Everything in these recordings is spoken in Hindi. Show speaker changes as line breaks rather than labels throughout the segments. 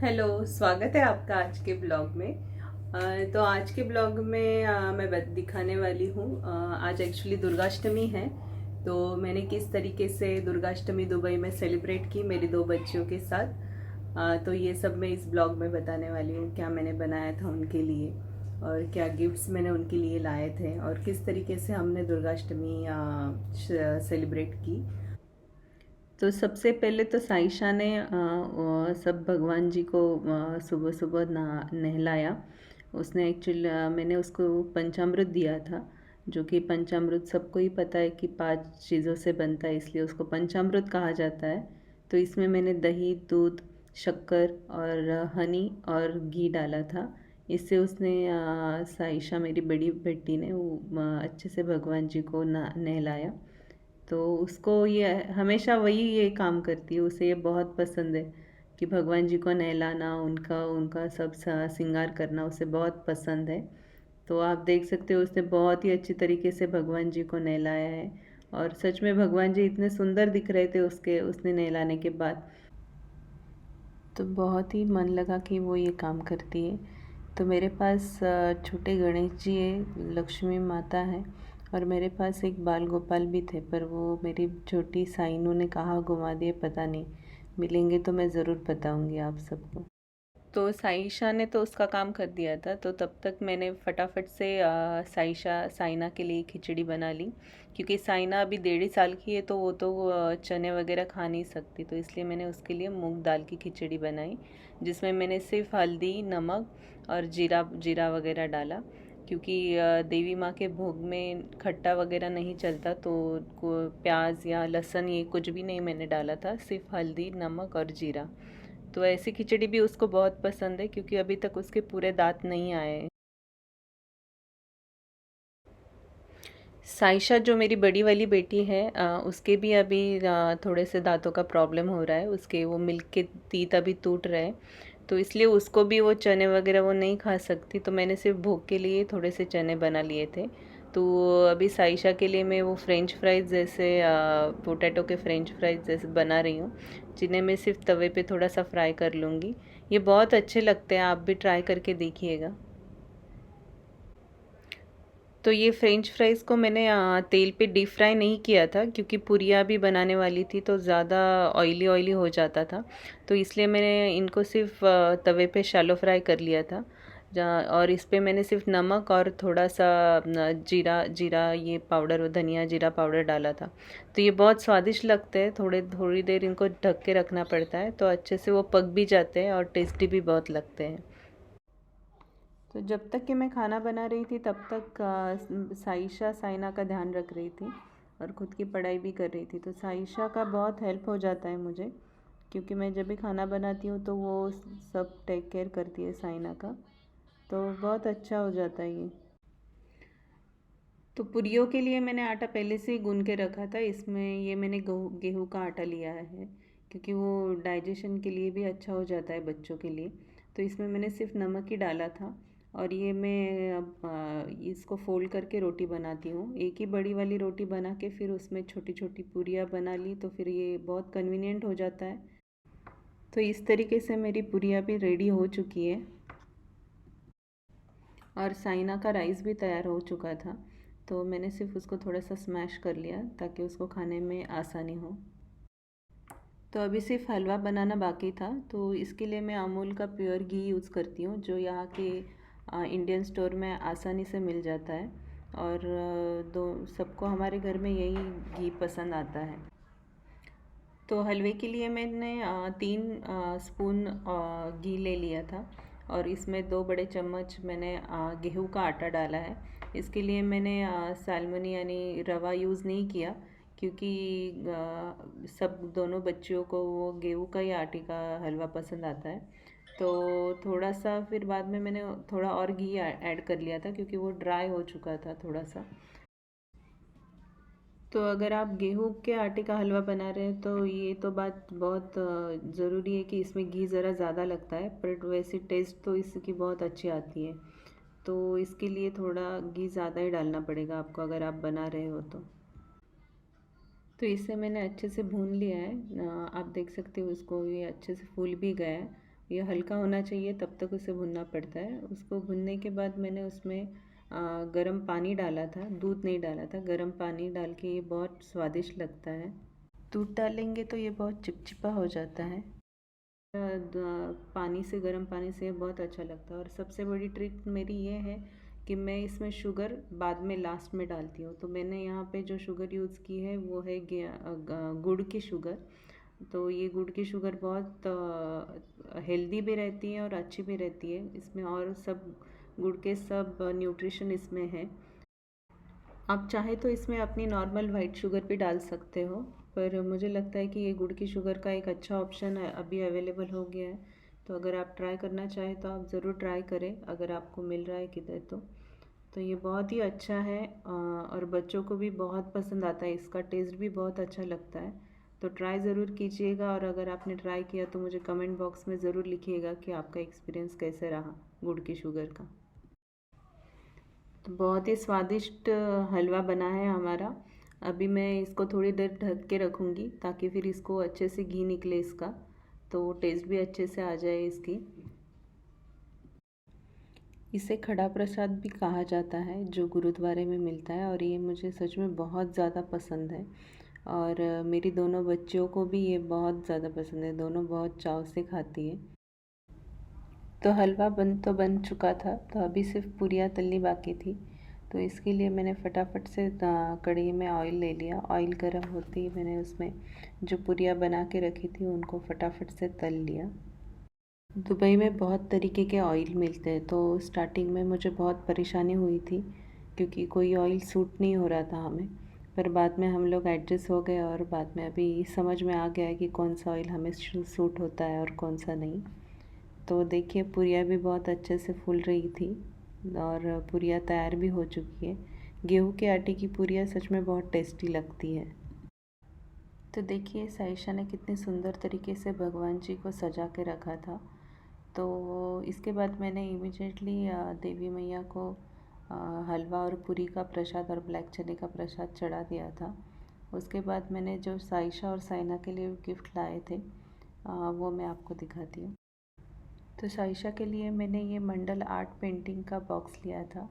हेलो, स्वागत है आपका आज के ब्लॉग में। तो आज के ब्लॉग में मैं दिखाने वाली हूँ। आज एक्चुअली दुर्गाष्टमी है। तो मैंने किस तरीके से दुर्गाष्टमी दुबई में सेलिब्रेट की मेरी दो बच्चियों के साथ। तो ये सब मैं इस ब्लॉग में बताने वाली हूँ, क्या मैंने बनाया था उनके लिए और क्या गिफ्ट्स मैंने उनके लिए लाए थे और किस तरीके से हमने दुर्गाष्टमी सेलिब्रेट की। तो सबसे पहले तो साइशा ने सब भगवान जी को सुबह सुबह नहलाया। उसने एक्चुअली मैंने उसको पंचामृत दिया था, जो कि पंचामृत सबको ही पता है कि 5 चीज़ों से बनता है, इसलिए उसको पंचामृत कहा जाता है। तो इसमें मैंने दही, दूध, शक्कर और हनी और घी डाला था। इससे उसने साइशा मेरी बड़ी बेटी ने वो अच्छे से भगवान जी को नहलाया। तो उसको ये हमेशा वही ये काम करती है, उसे ये बहुत पसंद है कि भगवान जी को नहलाना, उनका उनका सब श्रृंगार करना उसे बहुत पसंद है। तो आप देख सकते हो उसने बहुत ही अच्छी तरीके से भगवान जी को नहलाया है और सच में भगवान जी इतने सुंदर दिख रहे थे उसके उसने नहलाने के बाद। तो बहुत ही मन लगा कि वो ये काम करती है। तो मेरे पास छोटे गणेश जी है, लक्ष्मी माता है और मेरे पास एक बाल गोपाल भी थे, पर वो मेरी छोटी साइनू ने कहाँ घुमा दिए पता नहीं। मिलेंगे तो मैं ज़रूर बताऊंगी आप सबको। तो साइशा ने तो उसका काम कर दिया था, तो तब तक मैंने फटाफट से साइना के लिए खिचड़ी बना ली, क्योंकि साइना अभी 1.5 साल की है तो वो तो चने वगैरह खा नहीं सकती। तो इसलिए मैंने उसके लिए मूंग दाल की खिचड़ी बनाई, जिसमें मैंने सिर्फ हल्दी, नमक और जीरा जीरा वगैरह डाला, क्योंकि देवी माँ के भोग में खट्टा वगैरह नहीं चलता। तो प्याज या लहसुन ये कुछ भी नहीं मैंने डाला था, सिर्फ हल्दी, नमक और जीरा। तो ऐसी खिचड़ी भी उसको बहुत पसंद है, क्योंकि अभी तक उसके पूरे दांत नहीं आए हैं। साइशा जो मेरी बड़ी वाली बेटी है, उसके भी अभी थोड़े से दांतों का प्रॉब्लम हो रहा है। उसके वो मिल्क के तीत अभी टूट रहे हैं, तो इसलिए उसको भी वो चने वगैरह वो नहीं खा सकती। तो मैंने सिर्फ भोग के लिए थोड़े से चने बना लिए थे। तो अभी साइशा के लिए मैं वो फ्रेंच फ्राइज़ जैसे पोटैटो के फ्रेंच फ्राइज़ जैसे बना रही हूँ, जिन्हें मैं सिर्फ तवे पे थोड़ा सा फ्राई कर लूँगी। ये बहुत अच्छे लगते हैं, आप भी ट्राई करके देखिएगा। तो ये फ्रेंच फ्राइज़ को मैंने तेल पे डीप फ्राई नहीं किया था, क्योंकि पूरियाँ भी बनाने वाली थी तो ज़्यादा ऑयली ऑयली हो जाता था। तो इसलिए मैंने इनको सिर्फ तवे पे शैलो फ्राई कर लिया था। और इस पे मैंने सिर्फ नमक और थोड़ा सा जीरा जीरा ये पाउडर, धनिया जीरा पाउडर डाला था। तो ये बहुत स्वादिष्ट लगते हैं। थोड़ी देर इनको ढक के रखना पड़ता है, तो अच्छे से वो पक भी जाते हैं और टेस्टी भी बहुत लगते हैं। तो जब तक कि मैं खाना बना रही थी तब तक साइशा साइना का ध्यान रख रही थी और ख़ुद की पढ़ाई भी कर रही थी। तो साइशा का बहुत हेल्प हो जाता है मुझे, क्योंकि मैं जब भी खाना बनाती हूँ तो वो सब टेक केयर करती है साइना का। तो बहुत अच्छा हो जाता है ये। तो पूरियों के लिए मैंने आटा पहले से ही गूंद के रखा था। इसमें ये मैंने गेहूँ का आटा लिया है, क्योंकि वो डाइजेशन के लिए भी अच्छा हो जाता है बच्चों के लिए। तो इसमें मैंने सिर्फ नमक ही डाला था और ये मैं अब इसको फोल्ड करके रोटी बनाती हूँ। एक ही बड़ी वाली रोटी बना के फिर उसमें छोटी छोटी पूरियाँ बना ली, तो फिर ये बहुत कन्वीनियंट हो जाता है। तो इस तरीके से मेरी पूरियाँ भी रेडी हो चुकी है और साइना का राइस भी तैयार हो चुका था। तो मैंने सिर्फ उसको थोड़ा सा स्मैश कर लिया ताकि उसको खाने में आसानी हो। तो अभी सिर्फ हलवा बनाना बाकी था। तो इसके लिए मैं अमूल का प्योर घी यूज़ करती हूँ, जो यहाँ के इंडियन स्टोर में आसानी से मिल जाता है। और दो सबको हमारे घर में यही घी पसंद आता है। तो हलवे के लिए मैंने 3 स्पून घी ले लिया था और इसमें 2 बड़े चम्मच मैंने गेहूं का आटा डाला है। इसके लिए मैंने सालमनी यानी रवा यूज़ नहीं किया, क्योंकि सब दोनों बच्चियों को वो गेहूं का ही आटे का हलवा पसंद आता है। तो थोड़ा सा फिर बाद में मैंने थोड़ा और घी ऐड कर लिया था, क्योंकि वो ड्राई हो चुका था थोड़ा सा। तो अगर आप गेहूं के आटे का हलवा बना रहे हैं तो ये तो बात बहुत ज़रूरी है कि इसमें घी ज़रा ज़्यादा लगता है, पर वैसे टेस्ट तो इसकी बहुत अच्छी आती है। तो इसके लिए थोड़ा घी ज़्यादा ही डालना पड़ेगा आपको, अगर आप बना रहे हो तो इसे मैंने अच्छे से भून लिया है। आप देख सकते हो इसको, ये अच्छे से फूल भी गया है ये हल्का होना चाहिए, तब तक उसे भुनना पड़ता है। उसको भुनने के बाद मैंने उसमें गरम पानी डाला था, दूध नहीं डाला था। गरम पानी डाल के ये बहुत स्वादिष्ट लगता है। दूध डालेंगे तो ये बहुत चिपचिपा हो जाता है। पानी से, गर्म पानी से बहुत अच्छा लगता है। और सबसे बड़ी ट्रिक मेरी ये है कि मैं इसमें शुगर बाद में लास्ट में डालती हूँ। तो मैंने यहाँ पे जो शुगर यूज़ की है वो है गुड़ की शुगर। तो ये गुड़ की शुगर बहुत हेल्दी भी रहती है और अच्छी भी रहती है इसमें, और सब गुड़ के सब न्यूट्रिशन इसमें है। आप चाहे तो इसमें अपनी नॉर्मल वाइट शुगर भी डाल सकते हो, पर मुझे लगता है कि ये गुड़ की शुगर का एक अच्छा ऑप्शन है, अभी अवेलेबल हो गया है। तो अगर आप ट्राई करना चाहें तो आप ज़रूर ट्राई करें, अगर आपको मिल रहा है किधर तो ये बहुत ही अच्छा है और बच्चों को भी बहुत पसंद आता है। इसका टेस्ट भी बहुत अच्छा लगता है। तो ट्राई ज़रूर कीजिएगा, और अगर आपने ट्राई किया तो मुझे कमेंट बॉक्स में ज़रूर लिखिएगा कि आपका एक्सपीरियंस कैसे रहा गुड़ की शुगर का। तो बहुत ही स्वादिष्ट हलवा बना है हमारा। अभी मैं इसको थोड़ी देर ढक के रखूँगी ताकि फिर इसको अच्छे से घी निकले इसका, तो टेस्ट भी अच्छे से आ जाए इसकी। इसे खड़ा प्रसाद भी कहा जाता है, जो गुरुद्वारे में मिलता है, और ये मुझे सच में बहुत ज़्यादा पसंद है। और मेरी दोनों बच्चियों को भी ये बहुत ज़्यादा पसंद है, दोनों बहुत चाव से खाती है। तो हलवा बन चुका था, तो अभी सिर्फ पूरियाँ तलनी बाकी थी। तो इसके लिए मैंने फटाफट से कढ़ाई में ऑयल ले लिया। ऑयल गर्म होते ही मैंने उसमें जो पूरियाँ बना के रखी थी उनको फटाफट से तल लिया। दुबई में बहुत तरीके के ऑयल मिलते हैं, तो स्टार्टिंग में मुझे बहुत परेशानी हुई थी क्योंकि कोई ऑयल सूट नहीं हो रहा था हमें। पर बाद में हम लोग एडजस्ट हो गए, और बाद में अभी समझ में आ गया है कि कौन सा ऑयल हमें सूट होता है और कौन सा नहीं। तो देखिए पूरियाँ भी बहुत अच्छे से फूल रही थी और पूरियाँ तैयार भी हो चुकी है। गेहूं के आटे की पूरियाँ सच में बहुत टेस्टी लगती है। तो देखिए साइशा ने कितनी सुंदर तरीके से भगवान जी को सजा के रखा था। तो इसके बाद मैंने इमिजिएटली देवी मैया को हलवा और पूरी का प्रसाद और ब्लैक चने का प्रसाद चढ़ा दिया था। उसके बाद मैंने जो साइशा और साइना के लिए गिफ्ट लाए थे वो मैं आपको दिखाती हूँ। तो साइशा के लिए मैंने ये मंडल आर्ट पेंटिंग का बॉक्स लिया था।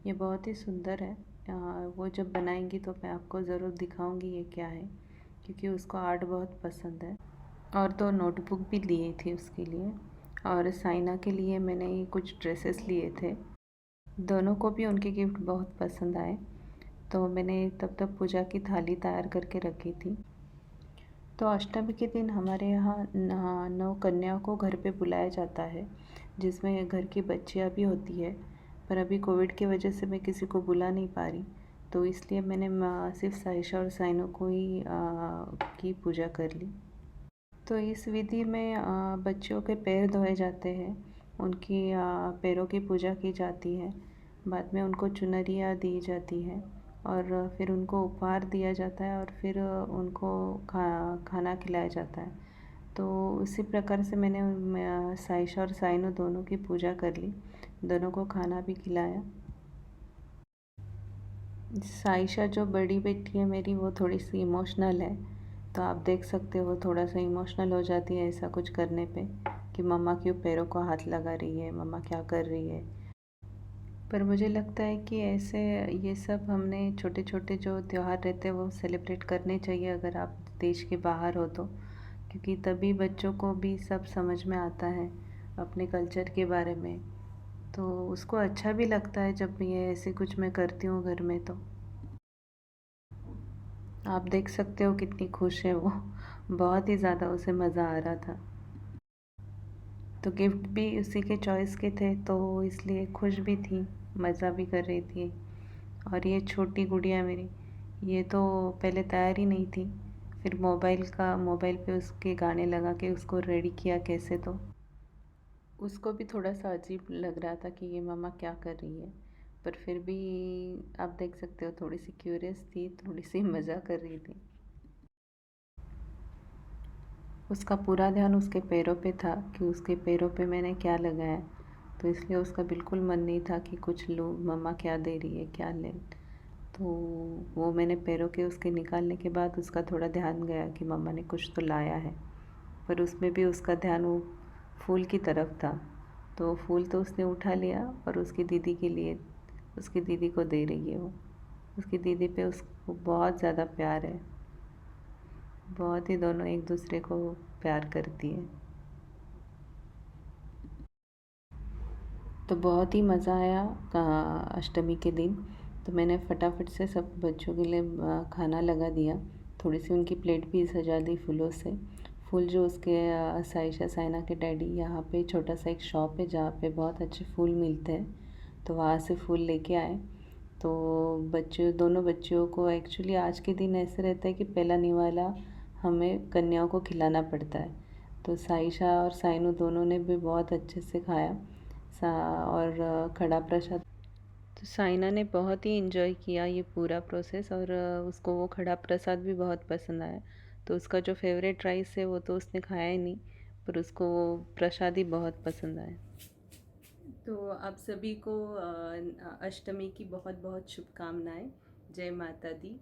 ये बहुत ही सुंदर है। वो जब बनाएंगी तो मैं आपको ज़रूर दिखाऊंगी ये क्या है, क्योंकि उसको आर्ट बहुत पसंद है। और 2 नोटबुक भी लिए थे उसके लिए। और साइना के लिए मैंने ये कुछ ड्रेसेस लिए थे, दोनों को भी उनके गिफ्ट बहुत पसंद आए। तो मैंने तब तक पूजा की थाली तैयार करके रखी थी। तो अष्टमी के दिन हमारे यहाँ 9 कन्याओं को घर पे बुलाया जाता है, जिसमें घर की बच्चियाँ भी होती है। पर अभी कोविड की वजह से मैं किसी को बुला नहीं पा रही, तो इसलिए मैंने सिर्फ साइशा और साइनो को ही की पूजा कर ली। तो इस विधि में बच्चियों के पैर धोए जाते हैं, उनकी पैरों की पूजा की जाती है। बाद में उनको चुनरियाँ दी जाती हैं, और फिर उनको उपहार दिया जाता है, और फिर उनको खाना खिलाया जाता है। तो उसी प्रकार से मैंने साइशा और साइनो दोनों की पूजा कर ली, दोनों को खाना भी खिलाया। साइशा जो बड़ी बेटी है मेरी, वो थोड़ी सी इमोशनल है, तो आप देख सकते हो थोड़ा सा इमोशनल हो जाती है ऐसा कुछ करने पे, कि मम्मा क्यों पैरों को हाथ लगा रही है, मम्मा क्या कर रही है। पर मुझे लगता है कि ऐसे ये सब हमने छोटे छोटे जो त्यौहार रहते हैं वो सेलिब्रेट करने चाहिए, अगर आप देश के बाहर हो तो, क्योंकि तभी बच्चों को भी सब समझ में आता है अपने कल्चर के बारे में। तो उसको अच्छा भी लगता है जब ये ऐसे कुछ मैं करती हूँ घर में। तो आप देख सकते हो कितनी खुश है वो, बहुत ही ज़्यादा उसे मज़ा आ रहा था। तो गिफ्ट भी उसी के चॉइस के थे, तो इसलिए खुश भी थी, मज़ा भी कर रही थी। और ये छोटी गुड़िया मेरी, ये तो पहले तैयार ही नहीं थी, फिर मोबाइल पे उसके गाने लगा के उसको रेडी किया कैसे। तो उसको भी थोड़ा सा अजीब लग रहा था कि ये मम्मा क्या कर रही है, पर फिर भी आप देख सकते हो थोड़ी सी क्यूरियस थी, थोड़ी सी मज़ा कर रही थी। उसका पूरा ध्यान उसके पैरों पे था कि उसके पैरों पे मैंने क्या लगाया, तो इसलिए उसका बिल्कुल मन नहीं था कि कुछ लो, मम्मा क्या दे रही है, क्या ले। तो वो मैंने पैरों के उसके निकालने के बाद उसका थोड़ा ध्यान गया कि मम्मा ने कुछ तो लाया है, पर उसमें भी उसका ध्यान वो फूल की तरफ था। तो फूल तो उसने उठा लिया और उसकी दीदी के लिए, उसकी दीदी को दे रही है वो। उसकी दीदी पे उसको बहुत ज़्यादा प्यार है, बहुत ही दोनों एक दूसरे को प्यार करती है। तो बहुत ही मज़ा आया अष्टमी के दिन। तो मैंने फटाफट से सब बच्चों के लिए खाना लगा दिया। थोड़ी सी उनकी प्लेट भी सजा दी फूलों से। फूल जो उसके साइशा साइना के डैडी, यहाँ पे छोटा सा एक शॉप है जहाँ पे बहुत अच्छे फूल मिलते हैं, तो वहाँ से फूल लेके आए। तो बच्चे, दोनों बच्चियों को एक्चुअली आज के दिन ऐसे रहता है कि पहला निवाला हमें कन्याओं को खिलाना पड़ता है। तो साइशा और साइनू दोनों ने भी बहुत अच्छे से खाया और खड़ा प्रसाद। तो साइना ने बहुत ही इन्जॉय किया ये पूरा प्रोसेस, और उसको वो खड़ा प्रसाद भी बहुत पसंद आया। तो उसका जो फेवरेट राइस है वो तो उसने खाया ही नहीं, पर उसको वो प्रसाद ही बहुत पसंद आया। तो आप सभी को अष्टमी की बहुत बहुत शुभकामनाएं। जय माता दी।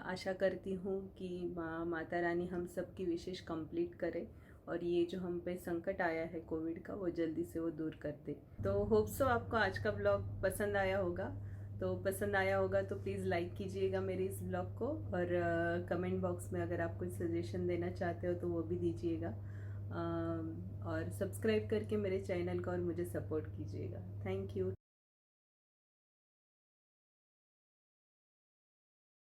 आशा करती हूँ कि माता रानी हम सब की विशेष कंप्लीट करे, और ये जो हम पे संकट आया है कोविड का, वो जल्दी से वो दूर कर दे। तो होप सो आपको आज का ब्लॉग पसंद आया होगा। तो पसंद आया होगा तो प्लीज़ लाइक कीजिएगा मेरे इस ब्लॉग को, और कमेंट बॉक्स में अगर आप कुछ सजेशन देना चाहते हो तो वो भी दीजिएगा। और सब्सक्राइब करके मेरे चैनल को और मुझे सपोर्ट कीजिएगा। Thank you.